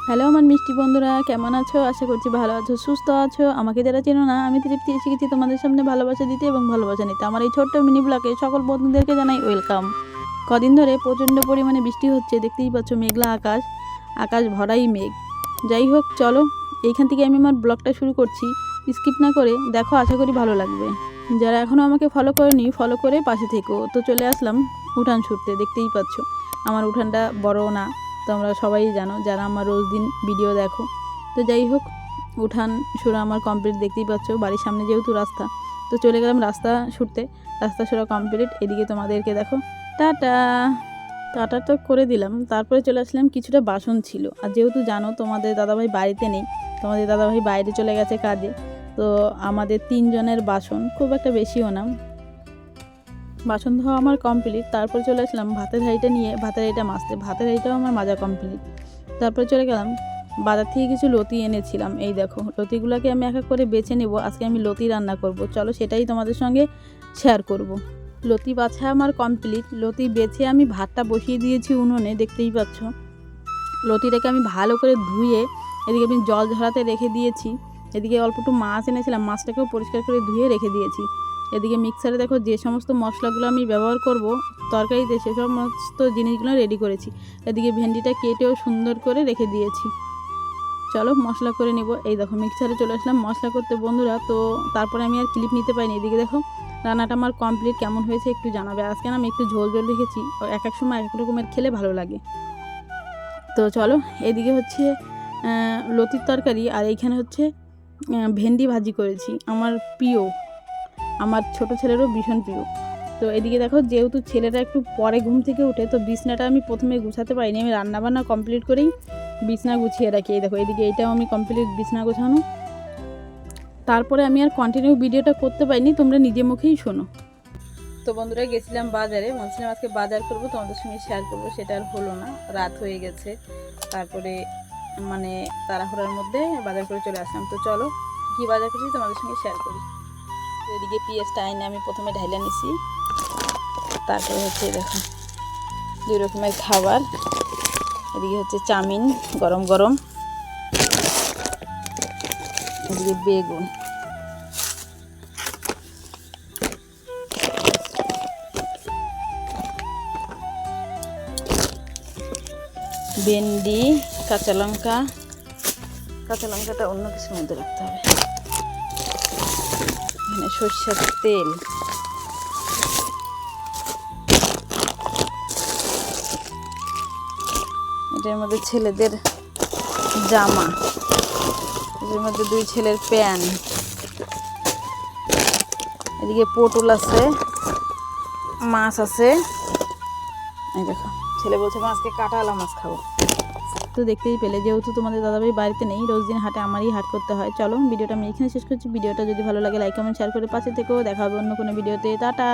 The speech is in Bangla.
হ্যালো আমার মিষ্টি বন্ধুরা, কেমন আছো? আশা করছি ভালো আছো, সুস্থ আছো। আমাকে যারা চেনো না, আমি তৃপ্তি এসে গেছি তোমাদের সামনে ভালোবাসা দিতে এবং ভালোবাসা নিতে। আমার এই ছোট্ট মিনি ব্লগে সকল বন্ধুদেরকে জানাই ওয়েলকাম। কদিন ধরে প্রচণ্ড পরিমাণে বৃষ্টি হচ্ছে, দেখতেই পাচ্ছ মেঘলা আকাশ, আকাশ ভরাই মেঘ। যাই হোক, চলো এইখান থেকে আমি আমার ব্লগটা শুরু করছি। স্কিপ না করে দেখো, আশা করি ভালো লাগবে। যারা এখনও আমাকে ফলো করেনি, ফলো করে পাশে থেকো। তো চলে আসলাম উঠান ছুটতে, দেখতেই পাচ্ছ আমার উঠানটা বড় না, তোমরা সবাই জানো যারা আমার রোজ দিন ভিডিও দেখো। তো যাই হোক, উঠান সুরা আমার কমপ্লিট, দেখতেই পাচ্ছ বাড়ির সামনে যেহেতু রাস্তা, তো চলে গেলাম রাস্তা ছুটতে। রাস্তা সুরা কমপ্লিট, এদিকে তোমাদেরকে দেখো টাটা টাটা তো করে দিলাম। তারপরে চলে আসলাম, কিছুটা বাসন ছিল, আর যেহেতু জানো তোমাদের দাদাভাই বাড়িতে নেই, তোমাদের দাদাভাই বাইরে চলে গেছে কাজে, তো আমাদের 3 জনের বাসন, খুব একটা বেশিও না। বাসন ধোয়া আমার কমপ্লিট। তারপর চলে আসলাম ভাতের হাঁড়িটা নিয়ে, ভাতের হাঁড়িটা মাজতে। ভাতের হাঁড়িটাও আমার মাজা কমপ্লিট। তারপরে চলে গেলাম বাজার থেকে কিছু লতি এনেছিলাম। এই দেখো, লতিগুলোকে আমি এক এক করে বেছে নেব। আজকে আমি লতি রান্না করব, চলো সেটাই তোমাদের সঙ্গে শেয়ার করব। লতি বাছা আমার কমপ্লিট। লতি বেছে আমি ভাতটা বসিয়ে দিয়েছি উনুনে, দেখতেই পাচ্ছ। লতিটাকে আমি ভালো করে ধুয়ে এদিকে আমি জল ঝরাতে রেখে দিয়েছি। এদিকে অল্প একটু মাছ এনেছিলাম, মাছটাকেও পরিষ্কার করে ধুয়ে রেখে দিয়েছি। এদিকে মিক্সারে দেখো যে সমস্ত মশলাগুলো আমি ব্যবহার করব তরকারিতে, সে সমস্ত জিনিসগুলো রেডি করেছি। এদিকে ভেন্ডিটা কেটেও সুন্দর করে রেখে দিয়েছি। চলো মশলা করে নিব। এই দেখো মিক্সারে চলে আসলাম মশলা করতে বন্ধুরা। তো তারপরে আমি আর ক্লিপ নিতে পারিনি। এদিকে দেখো রান্নাটা আমার কমপ্লিট, কেমন হয়েছে একটু জানাবে। আজকে না আমি একটু ঝোল ঝোল রেখেছি, এক এক সময় এক এক রকমের খেলে ভালো লাগে। তো চলো, এদিকে হচ্ছে লতির তরকারি, আর এইখানে হচ্ছে ভেন্ডি ভাজি করেছি, আমার প্রিয়, আমার ছোট ছেলেরও ভীষণ প্রিয়। তো এদিকে দেখো, যেহেতু ছেলেটা একটু পরে ঘুম থেকে উঠে, তো বিছনাটা আমি প্রথমে গুছাতে পারিনি। আমি রান্নাবান্না কমপ্লিট করেই বিছনা গুছিয়ে রাখি। এই দেখো, এদিকে এটাও আমি কমপ্লিট বিছনা গোছানো। তারপরে আমি আর কন্টিনিউ ভিডিওটা করতে পারিনি, তোমরা নিজে মুখেই শোনো। তো বন্ধুরা, গেছিলাম বাজারে, বলছিলাম আজকে বাজার করব, তোমাদের সঙ্গে শেয়ার করব, সেটা আর হলো না, রাত হয়ে গেছে। তারপরে মানে তাড়াহুড়ার মধ্যে বাজার করে চলে আসলাম। তো চলো কী বাজার করছি তোমাদের সঙ্গে শেয়ার করি। তো এদিকে পেঁয়াজটা আইনে আমি প্রথমে ঢাইলা নিছি। তারপরে হচ্ছে দেখো 2 রকমের খাবার। এদিকে হচ্ছে চাউমিন গরম গরম, এদিকে বেগুন, ভেন্ডি, কাঁচা লঙ্কা। কাঁচা লঙ্কাটা অন্য কিছুর মধ্যে রাখতে হবে। এখানে সরষের তেল, এটার মধ্যে ছেলেদের জামা, এটার মধ্যে 2 ছেলের প্যান্ট। এদিকে পটল আছে, মাছ আছে। এই দেখো, ছেলে বলছে আজকে কাঁটাওয়ালা মাছ খাবো। তো দেখতেই পেলে, যেহেতু তোমাদের দাদাভাই বাড়িতে নেই, রোজ দিন হাটে আমারই হাট করতে হয়। চলো ভিডিওটা আমি এখানে শেষ করছি। ভিডিওটা যদি ভালো লাগে লাইক কমেন্ট শেয়ার করে পাশে থেকেও দেখা হবে অন্য কোনো ভিডিওতে। টাটা।